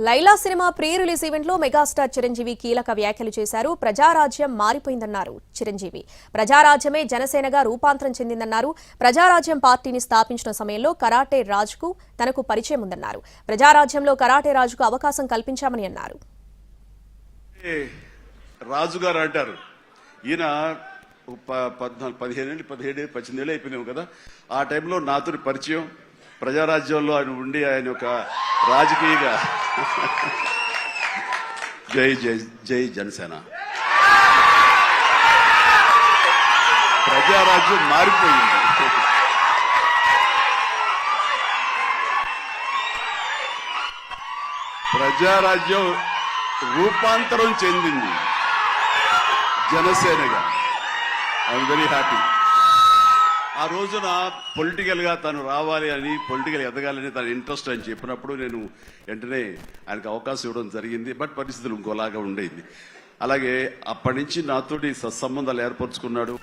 Laila cinema pre release event లో megastar Chiranjeevi కీలక వ్యాఖ్యలు చేశారు. ప్రజారాజ్యం మారిపోయిందన్నారు చిరంజీవి. ప్రజారాజ్యమే జనసేనగా రూపాంతరం చెందిందన్నారు. ప్రజారాజ్యం పార్టీని స్థాపించిన సమయంలో కరాటే రాజుకు తనకు పరిచయం ఉందన్నారు. ప్రజారాజ్యంలో కరాటే రాజుకు అవకాశం కల్పించామని అన్నారు. రాజుగారు అంటారు ఈయన 17 ఏళ్ళు అయిపోయినావు కదా. ఆ టైంలో నాతో పరిచయం, ప్రజారాజ్యంలో ఆయన ఉండి ఆయన ఒక రాజకీయగా జై జై జై జనసేన. ప్రజారాజ్యం మారిపోయింది. ప్రజారాజ్యం రూపాంతరం చెందింది జనసేనగా. I'm very happy. ఆ రోజున పొలిటికల్ గా తను రావాలి అని, పొలిటికల్ ఎదగాలని తన ఇంట్రెస్ట్ అని చెప్పినప్పుడు నేను వెంటనే ఆయనకు అవకాశం ఇవ్వడం జరిగింది. బట్ పరిస్థితులు ఇంకోలాగా ఉండేది. అలాగే అప్పటి నుంచి నాతోటి సత్సంబంధాలు ఏర్పరచుకున్నాడు.